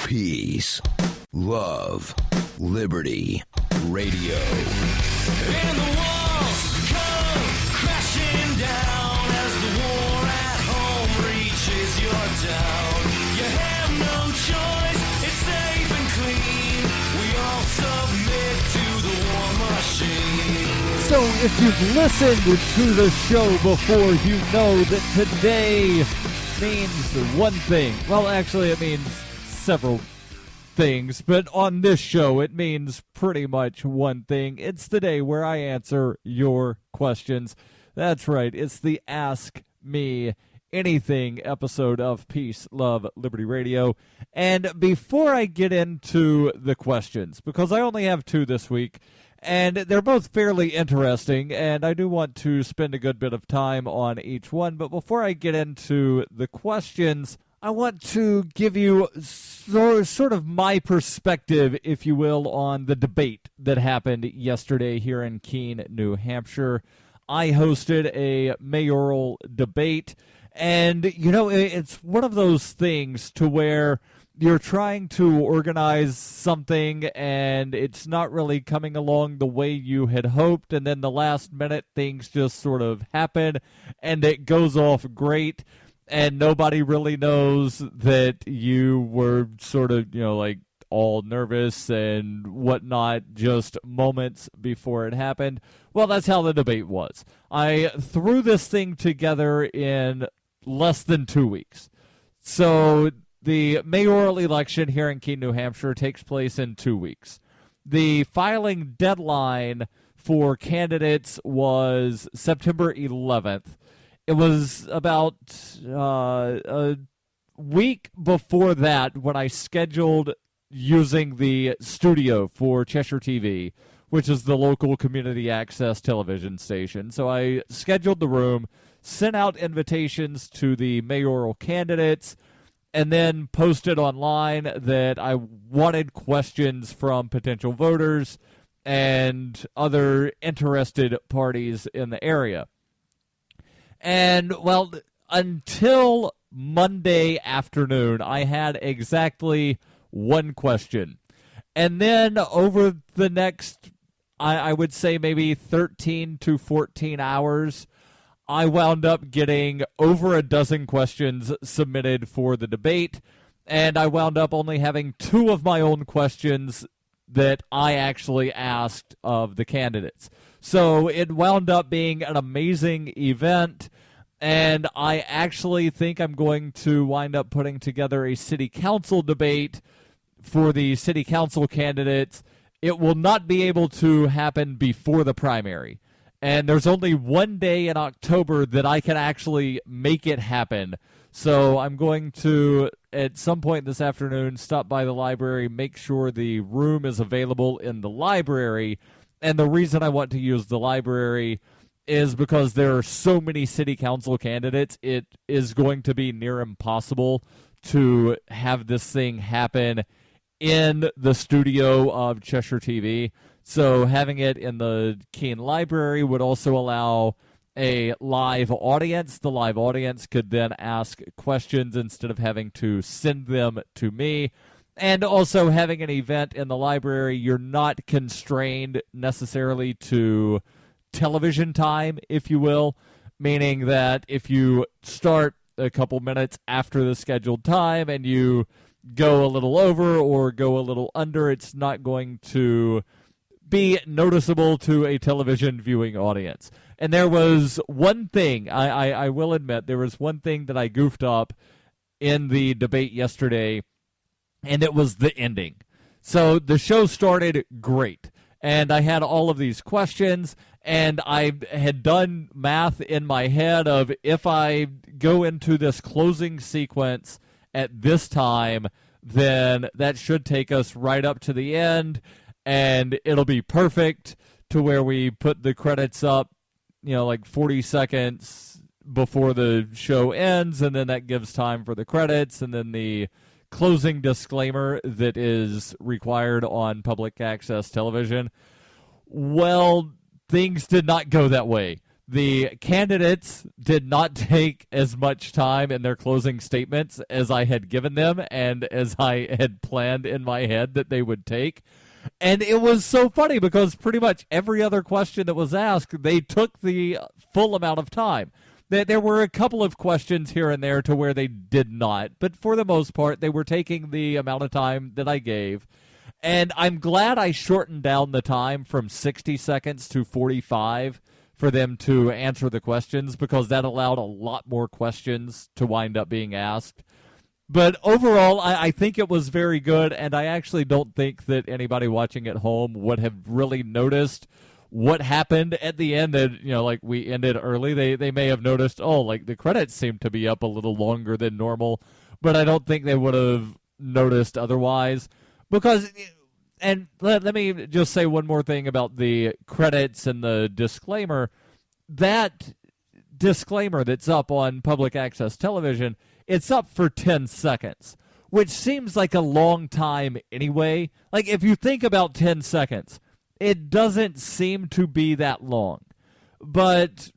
Peace, love, liberty, radio. And the walls come crashing down as the war at home reaches your town. You have no choice, it's safe and clean. We all submit to the war machine. So if you've listened to the show before, you know that today means one thing. Well, actually, it means several things, but on this show, it means pretty much one thing. It's the day where I answer your questions. That's right. It's the Ask Me Anything episode of Peace, Love, Liberty Radio. And before I get into the questions, because I only have two this week, and they're both fairly interesting, and I do want to spend a good bit of time on each one. But before I get into the questions, I want to give you sort of my perspective, if you will, on the debate that happened yesterday here in Keene, New Hampshire. I hosted a mayoral debate, and, you know, it's one of those things to where you're trying to organize something and it's not really coming along the way you had hoped, and then the last minute things just sort of happen and it goes off great, and nobody really knows that you were sort of, you know, like all nervous and whatnot just moments before it happened. Well, that's how the debate was. I threw this thing together in less than 2 weeks. So the mayoral election here in Keene, New Hampshire takes place in 2 weeks. The filing deadline for candidates was September 11th. It was about a week before that when I scheduled using the studio for Cheshire TV, which is the local community access television station. So I scheduled the room, sent out invitations to the mayoral candidates, and then posted online that I wanted questions from potential voters and other interested parties in the area. And, well, until Monday afternoon, I had exactly one question. And then over the next, I would say maybe 13 to 14 hours, I wound up getting over a dozen questions submitted for the debate, and I wound up only having two of my own questions that I actually asked of the candidates. So it wound up being an amazing event, and I actually think I'm going to wind up putting together a city council debate for the city council candidates. It will not be able to happen before the primary. And there's only one day in October that I can actually make it happen. So I'm going to, at some point this afternoon, stop by the library, make sure the room is available in the library. And the reason I want to use the library is because there are so many city council candidates. It is going to be near impossible to have this thing happen in the studio of Cheshire TV. So having it in the Keene Library would also allow a live audience. The live audience could then ask questions instead of having to send them to me. And also having an event in the library, you're not constrained necessarily to television time, if you will, meaning that if you start a couple minutes after the scheduled time and you go a little over or go a little under, it's not going to be noticeable to a television viewing audience. And there was one thing, I will admit, there was one thing that I goofed up in the debate yesterday, and it was the ending. So the show started great, and I had all of these questions, and I had done math in my head of if I go into this closing sequence at this time, then that should take us right up to the end, and it'll be perfect to where we put the credits up, you know, like 40 seconds before the show ends, and then that gives time for the credits, and then the closing disclaimer that is required on public access television. Well, things did not go that way. The candidates did not take as much time in their closing statements as I had given them and as I had planned in my head that they would take. And it was so funny because pretty much every other question that was asked, they took the full amount of time. There were a couple of questions here and there to where they did not, but for the most part, they were taking the amount of time that I gave. And I'm glad I shortened down the time from 60 seconds to 45 for them to answer the questions, because that allowed a lot more questions to wind up being asked. But overall, I think it was very good, and I actually don't think that anybody watching at home would have really noticed what happened at the end. That, like, we ended early. They may have noticed, like, the credits seem to be up a little longer than normal, but I don't think they would have noticed otherwise. Because, and let me just say one more thing about the credits and the disclaimer. That disclaimer that's up on public access television, it's up for 10 seconds, which seems like a long time anyway. Like, if you think about 10 seconds, it doesn't seem to be that long. But,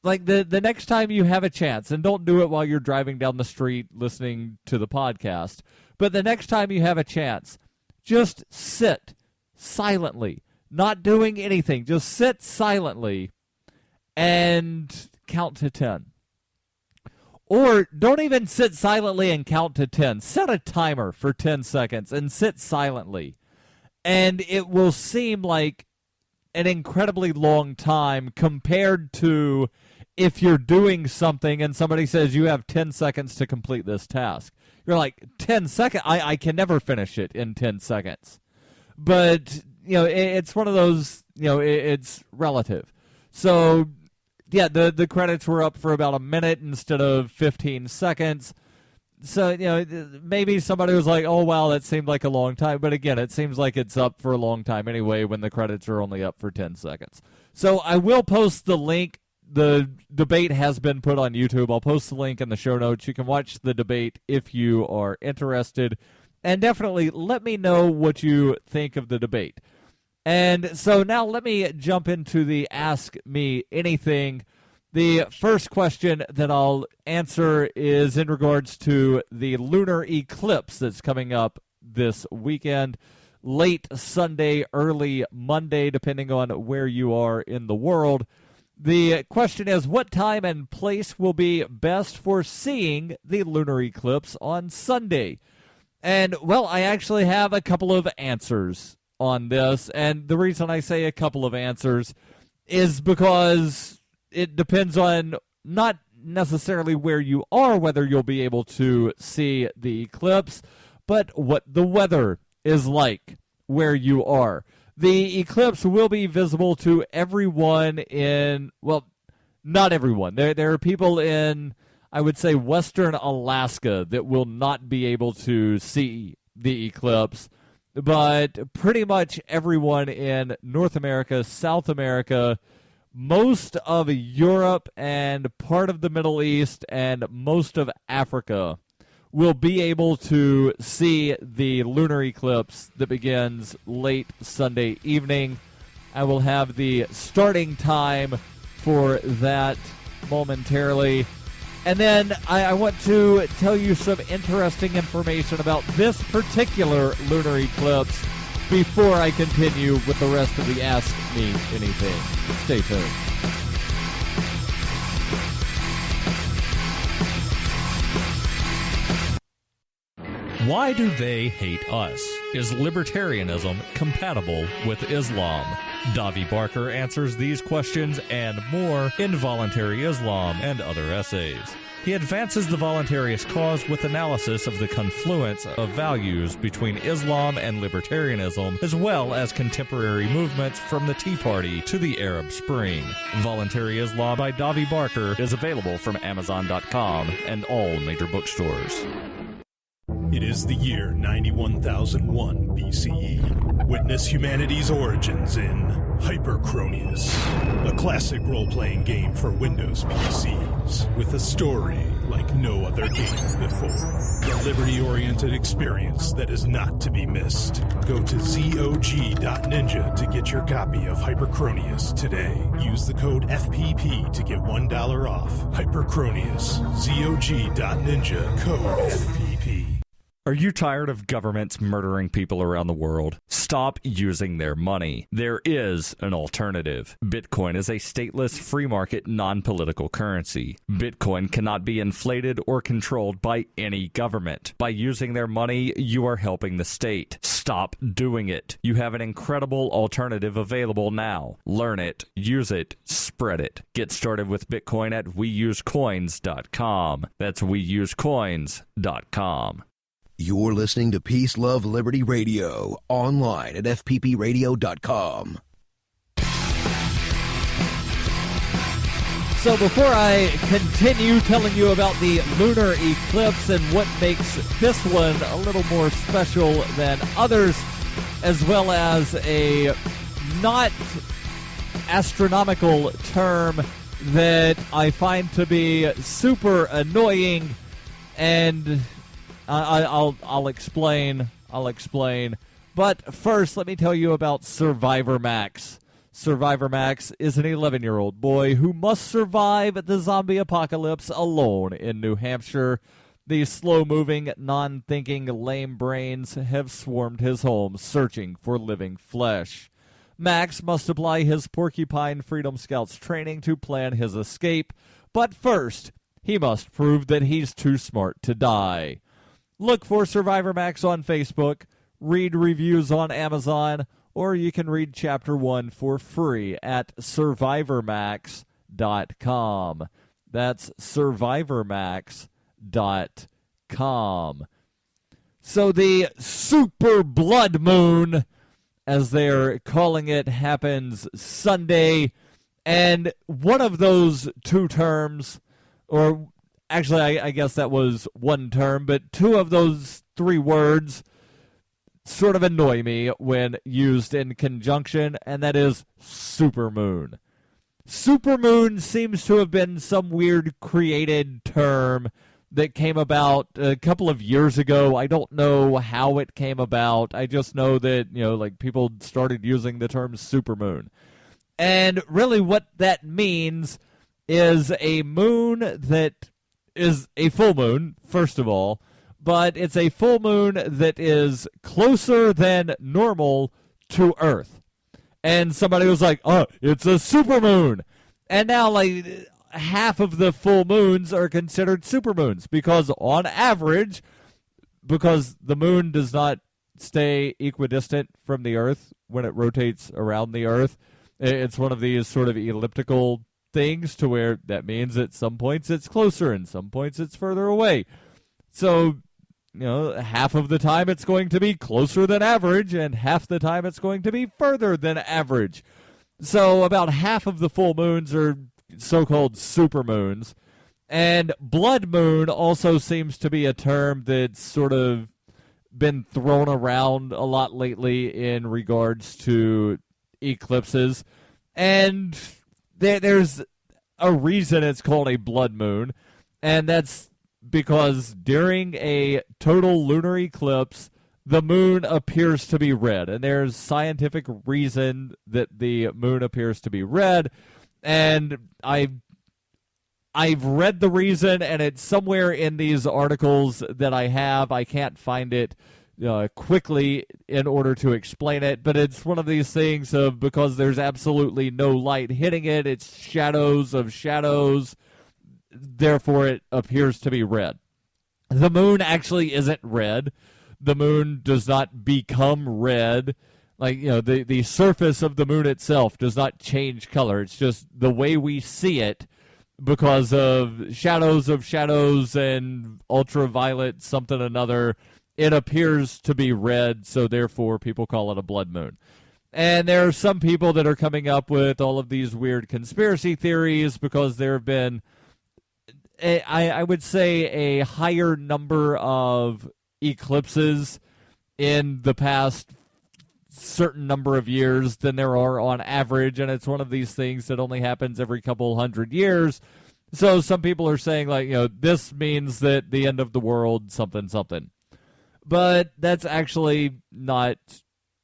like, the next time you have a chance, and don't do it while you're driving down the street listening to the podcast, but the next time you have a chance, just sit silently, not doing anything. Just sit silently and count to 10. Or don't even sit silently and count to 10. Set a timer for 10 seconds and sit silently. And it will seem like an incredibly long time compared to if you're doing something and somebody says you have 10 seconds to complete this task. You're like, 10 seconds? I can never finish it in 10 seconds. But, it's one of those, it's relative. So, yeah, the credits were up for about a minute instead of 15 seconds. So, maybe somebody was like, oh, wow, that seemed like a long time. But again, it seems like it's up for a long time anyway when the credits are only up for 10 seconds. So I will post the link. The debate has been put on YouTube. I'll post the link in the show notes. You can watch the debate if you are interested. And definitely let me know what you think of the debate. And so now let me jump into the Ask Me Anything. The first question that I'll answer is in regards to the lunar eclipse that's coming up this weekend, late Sunday, early Monday, depending on where you are in the world. The question is, what time and place will be best for seeing the lunar eclipse on Sunday? And, well, I actually have a couple of answers on this, and the reason I say a couple of answers is because it depends on not necessarily where you are, whether you'll be able to see the eclipse, but what the weather is like where you are. The eclipse will be visible to everyone in, well, not everyone. There are people in, I would say, western Alaska that will not be able to see the eclipse, but pretty much everyone in North America, South America, most of Europe and part of the Middle East and most of Africa will be able to see the lunar eclipse that begins late Sunday evening. I will have the starting time for that momentarily. And then I want to tell you some interesting information about this particular lunar eclipse before I continue with the rest of the Ask Me Anything. Stay tuned. Why do they hate us? Is libertarianism compatible with Islam? Davi Barker answers these questions and more in Voluntary Islam and Other Essays. He advances the voluntarist cause with analysis of the confluence of values between Islam and libertarianism, as well as contemporary movements from the Tea Party to the Arab Spring. Voluntary Islam by Davi Barker is available from Amazon.com and all major bookstores. It is the year 91,001 BCE. Witness humanity's origins in Hyperchronius, a classic role-playing game for Windows PCs with a story like no other game before. The liberty-oriented experience that is not to be missed. Go to ZOG.Ninja to get your copy of Hypercronius today. Use the code FPP to get $1 off. Hypercronius. ZOG.Ninja. Code FPP. Are you tired of governments murdering people around the world? Stop using their money. There is an alternative. Bitcoin is a stateless, free market, non-political currency. Bitcoin cannot be inflated or controlled by any government. By using their money, you are helping the state. Stop doing it. You have an incredible alternative available now. Learn it, use it, spread it. Get started with Bitcoin at weusecoins.com. That's weusecoins.com. You're listening to Peace, Love, Liberty Radio, online at fppradio.com. So before I continue telling you about the lunar eclipse and what makes this one a little more special than others, as well as a not astronomical term that I find to be super annoying, and I'll explain. But first, let me tell you about Survivor Max. Survivor Max is an 11-year-old boy who must survive the zombie apocalypse alone in New Hampshire. These slow-moving, non-thinking, lame brains have swarmed his home searching for living flesh. Max must apply his Porcupine Freedom Scouts training to plan his escape, but first, he must prove that he's too smart to die. Look for Survivor Max on Facebook, read reviews on Amazon, or you can read Chapter 1 for free at survivormax.com. That's survivormax.com. So the Super Blood Moon, as they're calling it, happens Sunday, and one of those two terms, or actually, I guess that was one term, but two of those three words sort of annoy me when used in conjunction, and that is supermoon. Supermoon seems to have been some weird created term that came about a couple of years ago. I don't know how it came about. I just know that, like people started using the term supermoon. And really what that means is a moon that is a full moon, first of all, but it's a full moon that is closer than normal to Earth. And somebody was like, oh, it's a supermoon. And now, like, half of the full moons are considered supermoons because on average, because the moon does not stay equidistant from the Earth when it rotates around the Earth, it's one of these sort of elliptical things to where that means at some points it's closer and some points it's further away. So, half of the time it's going to be closer than average and half the time it's going to be further than average. So about half of the full moons are so-called supermoons. And blood moon also seems to be a term that's sort of been thrown around a lot lately in regards to eclipses. And there's a reason it's called a blood moon, and that's because during a total lunar eclipse, the moon appears to be red, and there's scientific reason that the moon appears to be red, and I've read the reason, and it's somewhere in these articles that I have. I can't find it quickly in order to explain it, but it's one of these things of because there's absolutely no light hitting it, it's shadows of shadows, therefore it appears to be red. The moon actually isn't red. The moon does not become red. Like, the surface of the moon itself does not change color. It's just the way we see it because of shadows and ultraviolet something another. It appears to be red, so therefore people call it a blood moon. And there are some people that are coming up with all of these weird conspiracy theories because there have been, I would say, a higher number of eclipses in the past certain number of years than there are on average, and it's one of these things that only happens every couple hundred years. So some people are saying, like, this means that the end of the world, something, something. But that's actually not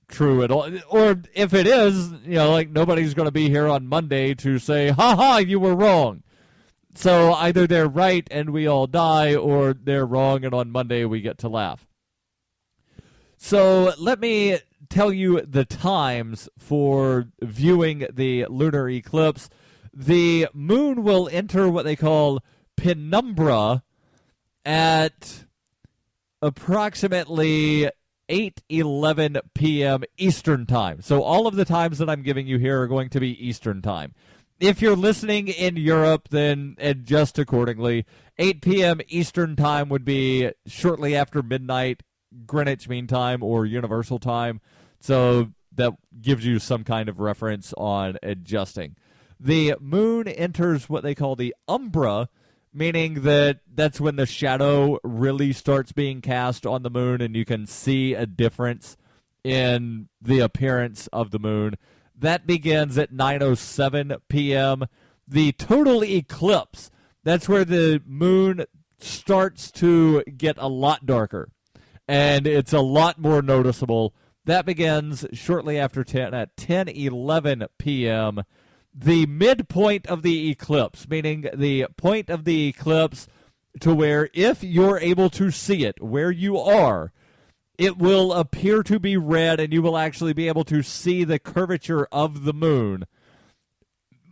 true at all. Or if it is, like, nobody's going to be here on Monday to say, ha, you were wrong. So either they're right and we all die, or they're wrong and on Monday we get to laugh. So let me tell you the times for viewing the lunar eclipse. The moon will enter what they call penumbra at approximately 8:11 p.m. Eastern Time. So all of the times that I'm giving you here are going to be Eastern Time. If you're listening in Europe, then adjust accordingly. 8 p.m. Eastern Time would be shortly after midnight Greenwich Mean Time or Universal Time. So that gives you some kind of reference on adjusting. The moon enters what they call the umbra, meaning that that's when the shadow really starts being cast on the moon and you can see a difference in the appearance of the moon. That begins at 9:07 p.m. The total eclipse, that's where the moon starts to get a lot darker, and it's a lot more noticeable. That begins shortly after 10 at 10:11 p.m. The midpoint of the eclipse, meaning the point of the eclipse to where if you're able to see it where you are, it will appear to be red and you will actually be able to see the curvature of the moon.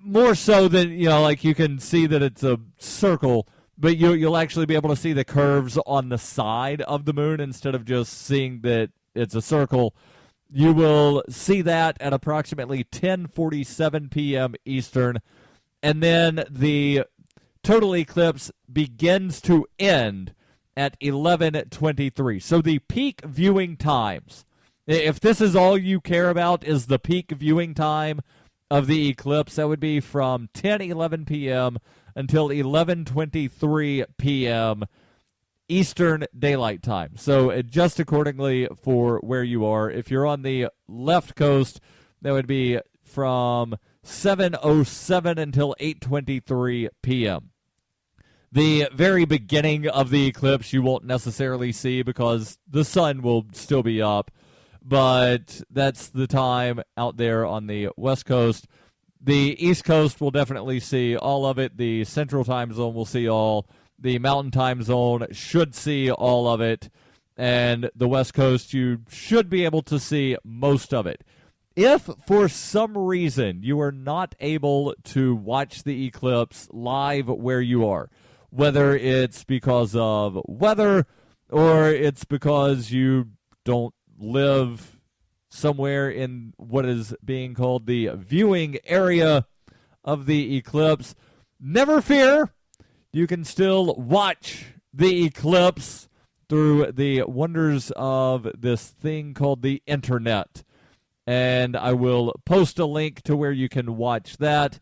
More so than, like you can see that it's a circle, but you'll actually be able to see the curves on the side of the moon instead of just seeing that it's a circle. You will see that at approximately 10:47 p.m. Eastern, and then the total eclipse begins to end at 11:23. So the peak viewing times, if this is all you care about is the peak viewing time of the eclipse, that would be from 10:11 p.m. until 11:23 p.m. Eastern Daylight Time. So adjust accordingly for where you are. If you're on the left coast, that would be from 7:07 until 8:23 p.m. The very beginning of the eclipse you won't necessarily see because the sun will still be up, but that's the time out there on the west coast. The east coast will definitely see all of it. The central time zone will see all. The mountain time zone should see all of it. And the west coast, you should be able to see most of it. If for some reason you are not able to watch the eclipse live where you are, whether it's because of weather or it's because you don't live somewhere in what is being called the viewing area of the eclipse, never fear. You can still watch the eclipse through the wonders of this thing called the internet. And I will post a link to where you can watch that.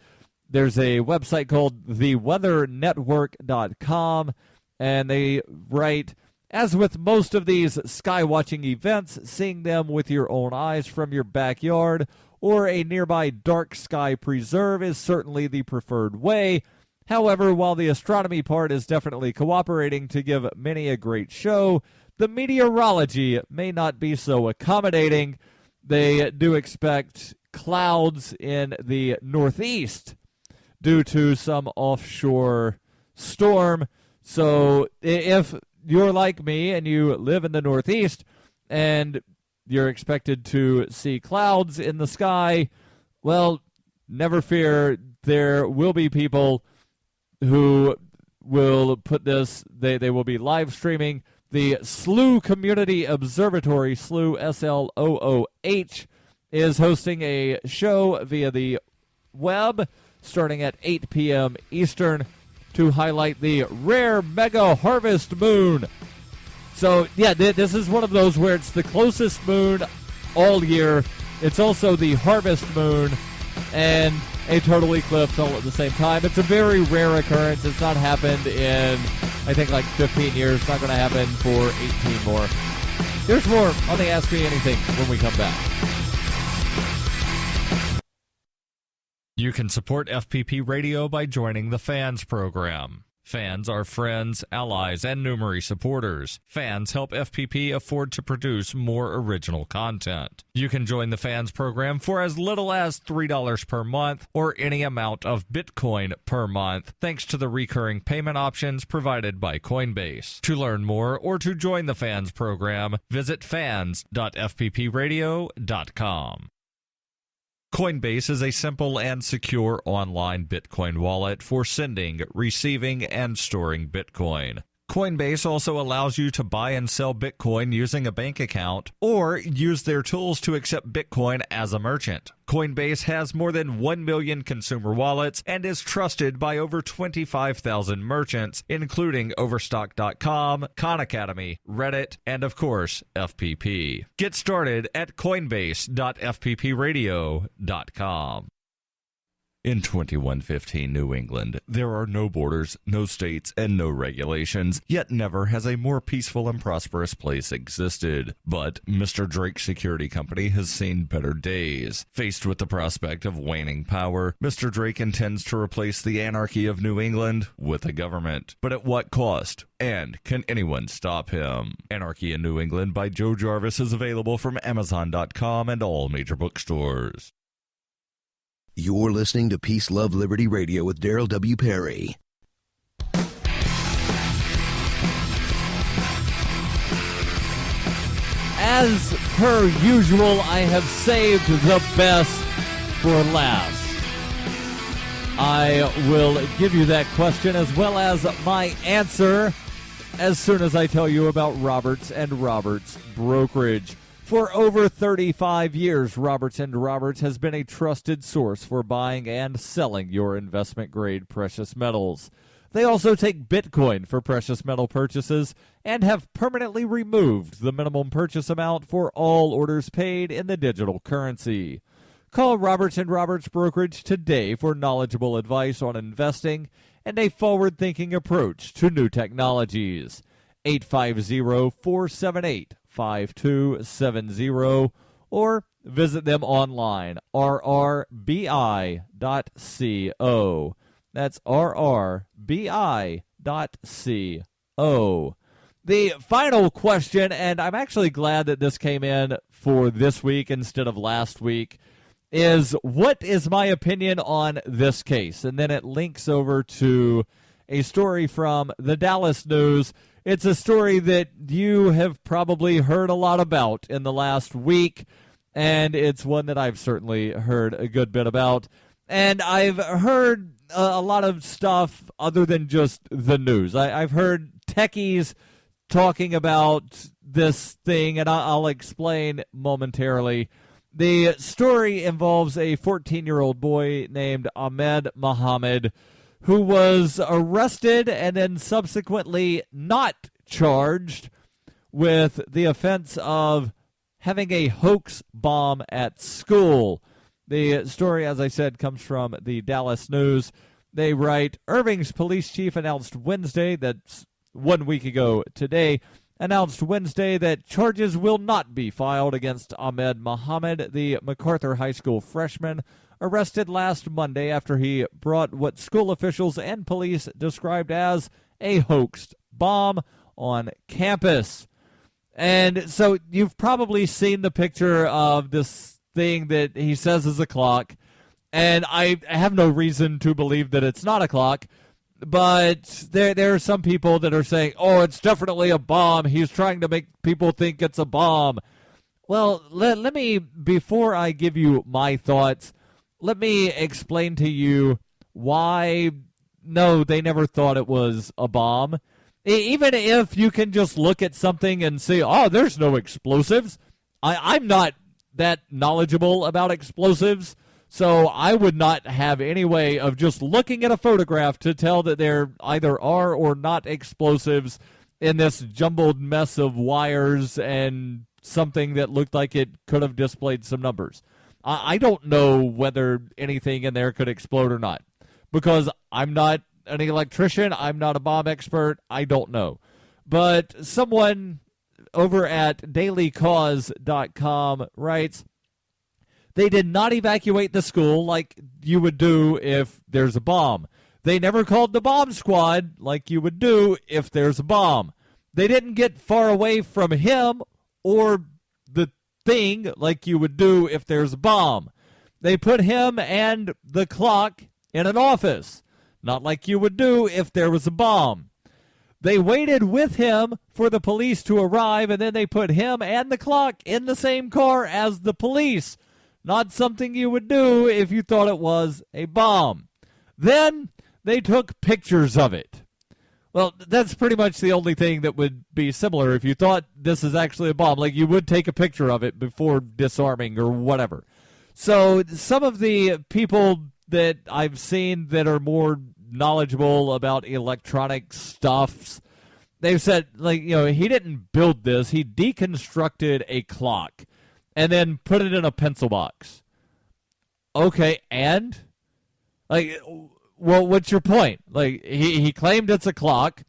There's a website called theweathernetwork.com, and they write, as with most of these sky watching events, seeing them with your own eyes from your backyard or a nearby dark sky preserve is certainly the preferred way. However, while the astronomy part is definitely cooperating to give many a great show, the meteorology may not be so accommodating. They do expect clouds in the northeast due to some offshore storm. So if you're like me and you live in the northeast and you're expected to see clouds in the sky, well, never fear. There will be people who will put this, they will be live streaming. The SLOOH Community Observatory, SLOOH, SLOOH, is hosting a show via the web starting at 8 p.m. Eastern to highlight the rare mega harvest moon. So, yeah, this is one of those where it's the closest moon all year. It's also the harvest moon and a total eclipse all at the same time. It's a very rare occurrence. It's not happened in, I think, like 15 years. It's not going to happen for 18 more. Here's more on the Ask Me Anything when we come back. You can support FPP Radio by joining the Fans program. Fans are friends, allies, and numerous supporters. Fans help FPP afford to produce more original content. You can join the Fans program for as little as $3 per month or any amount of Bitcoin per month, thanks to the recurring payment options provided by Coinbase. To learn more or to join the Fans program, visit fans.fppradio.com. Coinbase is a simple and secure online Bitcoin wallet for sending, receiving, and storing Bitcoin. Coinbase also allows you to buy and sell Bitcoin using a bank account or use their tools to accept Bitcoin as a merchant. Coinbase has more than 1 million consumer wallets and is trusted by over 25,000 merchants, including Overstock.com, Khan Academy, Reddit, and of course, FPP. Get started at coinbase.fppradio.com. In 2115 New England, there are no borders, no states, and no regulations, yet never has a more peaceful and prosperous place existed. But Mr. Drake's security company has seen better days. Faced with the prospect of waning power, Mr. Drake intends to replace the anarchy of New England with a government. But at what cost? And can anyone stop him? Anarchy in New England by Joe Jarvis is available from Amazon.com and all major bookstores. You're listening to Peace, Love, Liberty Radio with Darryl W. Perry. As per usual, I have saved the best for last. I will give you that question as well as my answer as soon as I tell you about Roberts & Roberts Brokerage. For over 35 years, Roberts & Roberts has been a trusted source for buying and selling your investment-grade precious metals. They also take Bitcoin for precious metal purchases and have permanently removed the minimum purchase amount for all orders paid in the digital currency. Call Roberts & Roberts Brokerage today for knowledgeable advice on investing and a forward-thinking approach to new technologies. 850-478-5270 or visit them online, rrbi.co. That's rrbi.co. The final question, and I'm actually glad that this came in for this week instead of last week, is what is my opinion on this case? And then it links over to a story from the Dallas News. It's a story that you have probably heard a lot about in the last week, and it's one that I've certainly heard a good bit about. And I've heard a lot of stuff other than just the news. I've heard techies talking about this thing, and I'll explain momentarily. The story involves a 14-year-old boy named Ahmed Mohammed who was arrested and then subsequently not charged with the offense of having a hoax bomb at school. The story, as I said, comes from the Dallas News. They write, Irving's police chief announced Wednesday, that's 1 week ago today, announced Wednesday that charges will not be filed against Ahmed Mohammed, the MacArthur High School freshman, arrested last Monday after he brought what school officials and police described as a hoaxed bomb on campus. And so you've probably seen the picture of this thing that he says is a clock, and I have no reason to believe that it's not a clock, but there are some people that are saying, oh, it's definitely a bomb. He's trying to make people think it's a bomb. Well, let me, before I give you my thoughts, let me explain to you why, no, they never thought it was a bomb. Even if you can just look at something and say, oh, there's no explosives. I'm not that knowledgeable about explosives, so I would not have any way of just looking at a photograph to tell that there either are or not explosives in this jumbled mess of wires and something that looked like it could have displayed some numbers. I don't know whether anything in there could explode or not, because I'm not an electrician, I'm not a bomb expert, I don't know. But someone over at dailycause.com writes, They did not evacuate the school like you would do if there's a bomb. They never called the bomb squad like you would do if there's a bomb. They didn't get far away from him or the thing like you would do if there's a bomb. They put him and the clock in an office, not like you would do if there was a bomb. They waited with him for the police to arrive, and then they put him and the clock in the same car as the police. Not something you would do if you thought it was a bomb. Then they took pictures of it. Well, that's pretty much the only thing that would be similar if you thought this is actually a bomb. Like, you would take a picture of it before disarming or whatever. So some of the people that I've seen that are more knowledgeable about electronic stuffs, they've said, like, he didn't build this. He deconstructed a clock and then put it in a pencil box. Okay, and? Like, well, what's your point? Like, he claimed it's a clock,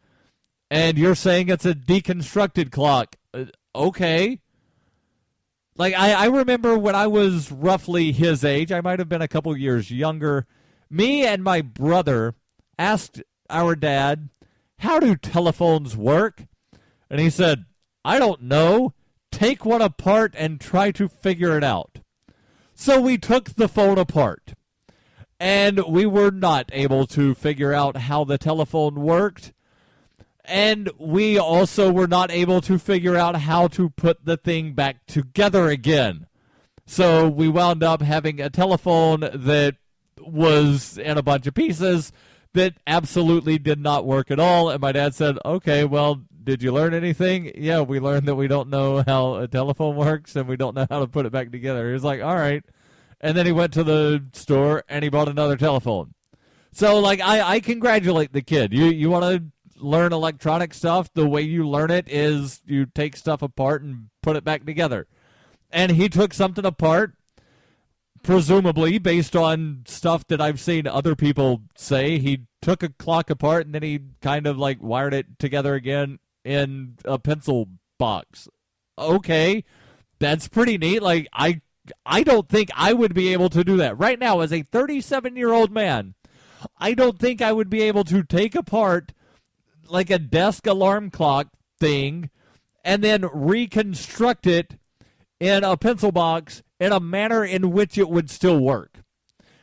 and you're saying it's a deconstructed clock. Okay. Like, I remember when I was roughly his age, I might have been a couple years younger, me and my brother asked our dad, how do telephones work? And he said, I don't know. Take one apart and try to figure it out. So we took the phone apart, and we were not able to figure out how the telephone worked. And we also were not able to figure out how to put the thing back together again. So we wound up having a telephone that was in a bunch of pieces that absolutely did not work at all. And my dad said, okay, well, did you learn anything? Yeah, we learned that we don't know how a telephone works and we don't know how to put it back together. He was like, all right. And then he went to the store and he bought another telephone. So, like, I congratulate the kid. You want to learn electronic stuff, the way you learn it is you take stuff apart and put it back together. And he took something apart, presumably based on stuff that I've seen other people say. He took a clock apart and then he kind of like wired it together again in a pencil box. Okay, that's pretty neat. Like, I don't think I would be able to do that. Right now, as a 37-year-old man, I don't think I would be able to take apart like a desk alarm clock thing and then reconstruct it in a pencil box in a manner in which it would still work.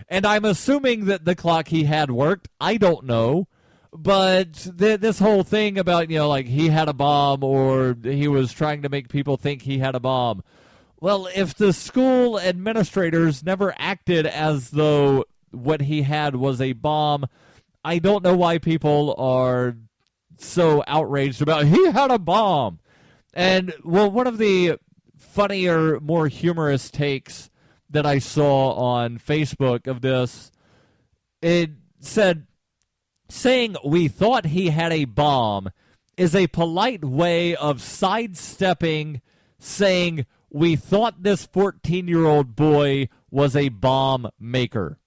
And I'm assuming that the clock he had worked. I don't know. But this whole thing about, like he had a bomb or he was trying to make people think he had a bomb. Well, if the school administrators never acted as though what he had was a bomb, I don't know why people are so outraged about he had a bomb. And, well, one of the funnier, more humorous takes that I saw on Facebook of this, it said, saying we thought he had a bomb is a polite way of sidestepping saying we thought this 14-year-old boy was a bomb maker.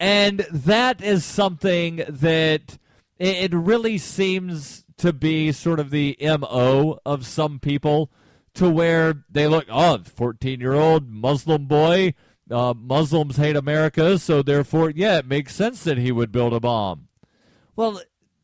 And that is something that it really seems to be sort of the MO of some people, to where they look, 14-year-old Muslim boy, Muslims hate America, so therefore, yeah, it makes sense that he would build a bomb. Well,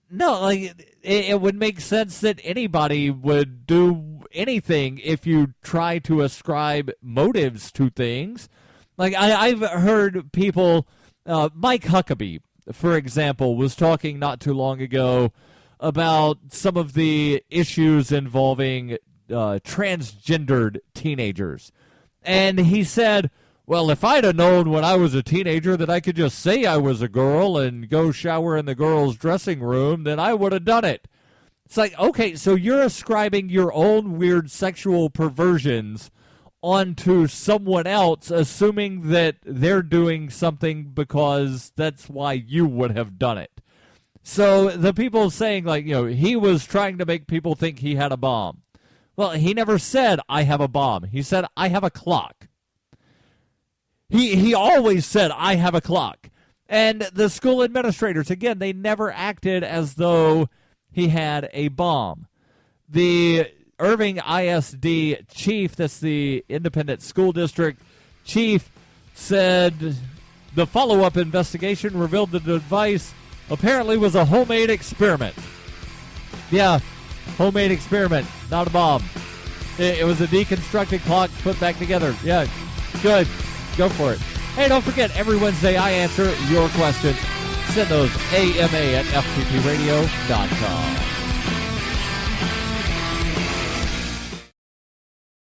no, like, it would make sense that anybody would do anything if you try to ascribe motives to things. Like, I've heard people, Mike Huckabee, for example, was talking not too long ago about some of the issues involving transgendered teenagers. And he said, well, if I'd have known when I was a teenager that I could just say I was a girl and go shower in the girls' dressing room, then I would have done it. It's like, okay, so you're ascribing your own weird sexual perversions onto someone else, assuming that they're doing something because that's why you would have done it. So the people saying, like, he was trying to make people think he had a bomb. Well, he never said, I have a bomb. He said, I have a clock. He always said, I have a clock. And the school administrators, again, they never acted as though he had a bomb. The Irving ISD chief, that's the independent school district, chief said the follow-up investigation revealed the device apparently was a homemade experiment. Yeah, homemade experiment, not a bomb. It was a deconstructed clock put back together. Yeah, good. Go for it. Hey, don't forget, every Wednesday I answer your questions. Send those AMA at FPPradio.com.